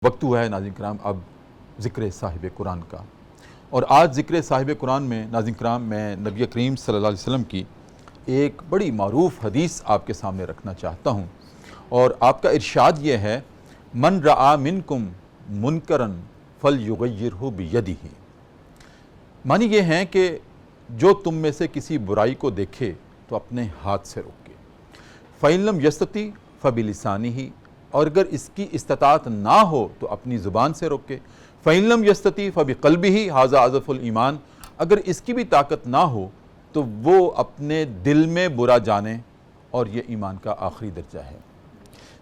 وقت ہوا ہے ناظرین کرام اب ذکر صاحب قرآن کا، اور آج ذکر صاحب قرآن میں ناظرین کرام میں نبی کریم صلی اللہ علیہ وسلم کی ایک بڑی معروف حدیث آپ کے سامنے رکھنا چاہتا ہوں، اور آپ کا ارشاد یہ ہے من رعا منکم منکرن فلیغیرہ بیدہ۔ معنی یہ ہے کہ جو تم میں سے کسی برائی کو دیکھے تو اپنے ہاتھ سے روکے، فَإِن لَمْ يَسْتَطِعْ فَبِلِسَانِهِ، اور اگر اس کی استطاعت نہ ہو تو اپنی زبان سے روکے، فَإِن لَمْ يَسْتَطِعْ فَبِقَلْبِهِ هَذَا أَضْعَفُ الْإِيمَانِ، اگر اس کی بھی طاقت نہ ہو تو وہ اپنے دل میں برا جانے، اور یہ ایمان کا آخری درجہ ہے۔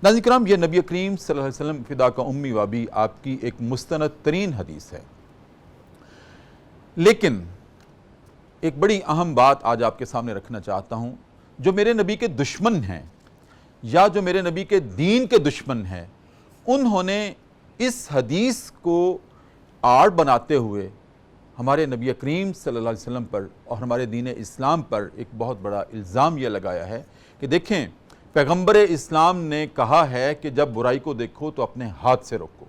ناظرین کرام، یہ نبی کریم صلی اللہ علیہ وسلم فدا کا امی و ابی آپ کی ایک مستند ترین حدیث ہے، لیکن ایک بڑی اہم بات آج آپ کے سامنے رکھنا چاہتا ہوں۔ جو میرے نبی کے دشمن ہیں یا جو میرے نبی کے دین کے دشمن ہیں، انہوں نے اس حدیث کو آڑ بناتے ہوئے ہمارے نبی کریم صلی اللہ علیہ وسلم پر اور ہمارے دین اسلام پر ایک بہت بڑا الزام یہ لگایا ہے کہ دیکھیں، پیغمبر اسلام نے کہا ہے کہ جب برائی کو دیکھو تو اپنے ہاتھ سے روکو،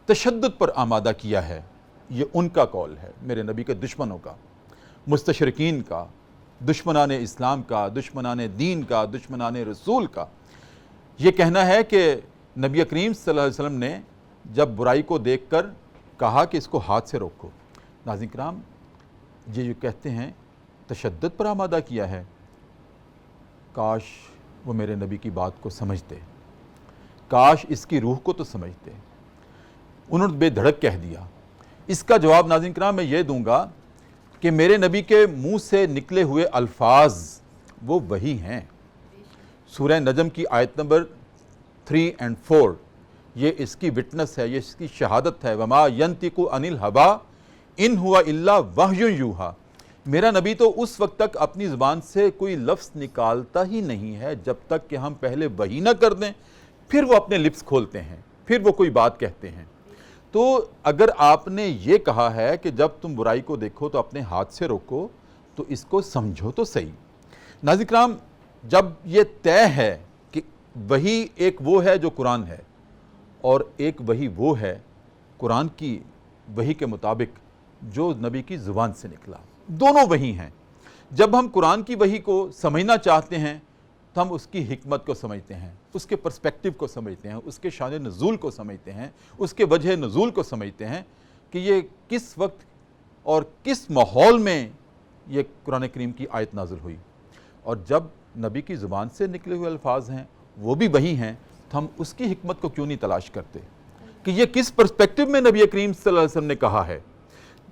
تشدد پر آمادہ کیا ہے۔ یہ ان کا قول ہے، میرے نبی کے دشمنوں کا، مستشرقین کا، دشمنان اسلام کا، دشمنان دین کا، دشمنان رسول کا۔ یہ کہنا ہے کہ نبی کریم صلی اللہ علیہ وسلم نے جب برائی کو دیکھ کر کہا کہ اس کو ہاتھ سے روکو۔ ناظرین کرام، یہ جو کہتے ہیں تشدد پر آمادہ کیا ہے، کاش وہ میرے نبی کی بات کو سمجھتے، کاش اس کی روح کو تو سمجھتے۔ انہوں نے بے دھڑک کہہ دیا۔ اس کا جواب ناظرین کرام میں یہ دوں گا کہ میرے نبی کے منہ سے نکلے ہوئے الفاظ وہ وہی ہیں۔ سورہ نجم کی آیت نمبر 3 اور 4 یہ اس کی وٹنس ہے، یہ اس کی شہادت ہے۔ وَمَا يَنْطِقُ عَنِ الْهَوَىٰ إِنْ هُوَ إِلَّا وَحْيٌ يُوحَىٰ، میرا نبی تو اس وقت تک اپنی زبان سے کوئی لفظ نکالتا ہی نہیں ہے جب تک کہ ہم پہلے وحی نہ کر دیں، پھر وہ اپنے لپس کھولتے ہیں، پھر وہ کوئی بات کہتے ہیں۔ تو اگر آپ نے یہ کہا ہے کہ جب تم برائی کو دیکھو تو اپنے ہاتھ سے روکو، تو اس کو سمجھو تو صحیح۔ ناظرین کرام، جب یہ طے ہے کہ وحی ایک وہ ہے جو قرآن ہے، اور ایک وحی وہ ہے قرآن کی وحی کے مطابق جو نبی کی زبان سے نکلا، دونوں وحی ہیں۔ جب ہم قرآن کی وحی کو سمجھنا چاہتے ہیں تو ہم اس کی حکمت کو سمجھتے ہیں، اس کے پرسپیکٹیو کو سمجھتے ہیں، اس کے شان نزول کو سمجھتے ہیں، اس کے وجہ نزول کو سمجھتے ہیں کہ یہ کس وقت اور کس ماحول میں یہ قرآن کریم کی آیت نازل ہوئی۔ اور جب نبی کی زبان سے نکلے ہوئے الفاظ ہیں، وہ بھی وہی ہیں، تو ہم اس کی حکمت کو کیوں نہیں تلاش کرتے کہ یہ کس پرسپیکٹیو میں نبی کریم صلی اللہ علیہ وسلم نے کہا ہے۔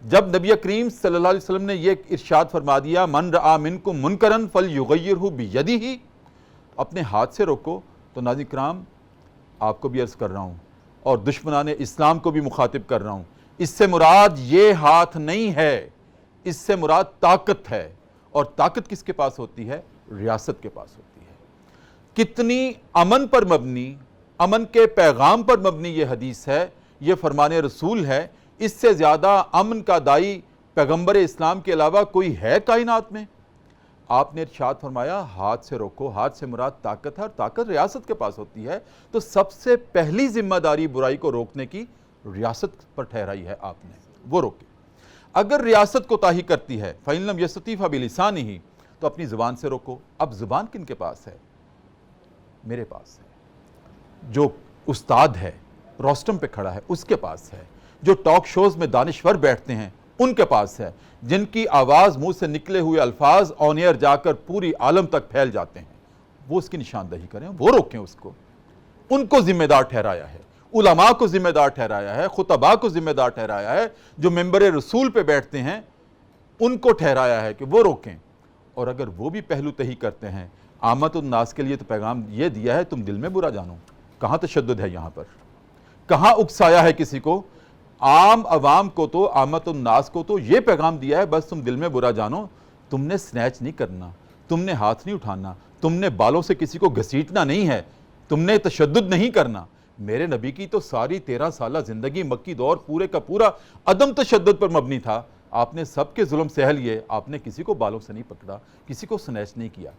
جب نبی کریم صلی اللہ علیہ وسلم نے یہ ارشاد فرما دیا من رعا منکم منکرن فلیغیرہ بیدہ، اپنے ہاتھ سے روکو، تو ناظرین کرام آپ کو بھی عرض کر رہا ہوں اور دشمنان اسلام کو بھی مخاطب کر رہا ہوں، اس سے مراد یہ ہاتھ نہیں ہے، اس سے مراد طاقت ہے، اور طاقت کس کے پاس ہوتی ہے؟ ریاست کے پاس ہوتی ہے۔ کتنی امن پر مبنی، امن کے پیغام پر مبنی یہ حدیث ہے، یہ فرمان رسول ہے۔ اس سے زیادہ امن کا دائی پیغمبر اسلام کے علاوہ کوئی ہے کائنات میں؟ آپ نے ارشاد فرمایا ہاتھ سے روکو، ہاتھ سے مراد طاقت ہے، اور طاقت ریاست کے پاس ہوتی ہے، تو سب سے پہلی ذمہ داری برائی کو روکنے کی ریاست پر ٹھہرائی ہے آپ نے، وہ روکے۔ اگر ریاست کوتاہی کرتی ہے فَإِن لَمْ يَسْتَطِعْ فَبِلِسَانِهِ، تو اپنی زبان سے روکو۔ اب زبان کن کے پاس ہے؟ میرے پاس ہے۔ جو استاد ہے، روسٹم پہ کھڑا ہے، اس کے پاس ہے۔ جو ٹاک شوز میں دانشور بیٹھتے ہیں، ان کے پاس ہے۔ جن کی آواز منہ سے نکلے ہوئے الفاظ آن ایئر جا کر پوری عالم تک پھیل جاتے ہیں، وہ اس کی نشاندہی کریں، وہ روکیں اس کو۔ ان کو ذمہ دار ٹھہرایا ہے، علماء کو ذمہ دار ٹھہرایا ہے، خطباء کو ذمہ دار ٹھہرایا ہے، جو ممبر رسول پہ بیٹھتے ہیں ان کو ٹھہرایا ہے کہ وہ روکیں۔ اور اگر وہ بھی پہلو تہی کرتے ہیں، عامت الناس کے لیے تو پیغام یہ دیا ہے تم دل میں برا جانو۔ کہاں تشدد ہے یہاں پر؟ کہاں اکسایا ہے کسی کو؟ عام عوام کو تو، عامت الناس کو تو یہ پیغام دیا ہے بس تم دل میں برا جانو، تم نے سنیچ نہیں کرنا، تم نے ہاتھ نہیں اٹھانا، تم نے بالوں سے کسی کو گھسیٹنا نہیں ہے، تم نے تشدد نہیں کرنا۔ میرے نبی کی تو ساری 13 سالہ زندگی مکی دور پورے کا پورا عدم تشدد پر مبنی تھا۔ آپ نے سب کے ظلم سہہ لیے، آپ نے کسی کو بالوں سے نہیں پکڑا، کسی کو سنیچ نہیں کیا۔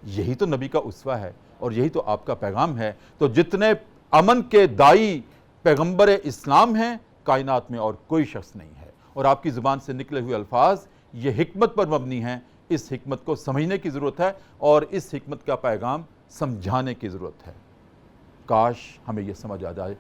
یہی تو نبی کا اسوہ ہے، اور یہی تو آپ کا پیغام ہے۔ تو جتنے امن کے دائی پیغمبر اسلام ہیں، کائنات میں اور کوئی شخص نہیں ہے، اور آپ کی زبان سے نکلے ہوئے الفاظ یہ حکمت پر مبنی ہیں۔ اس حکمت کو سمجھنے کی ضرورت ہے اور اس حکمت کا پیغام سمجھانے کی ضرورت ہے۔ کاش ہمیں یہ سمجھ آ جائے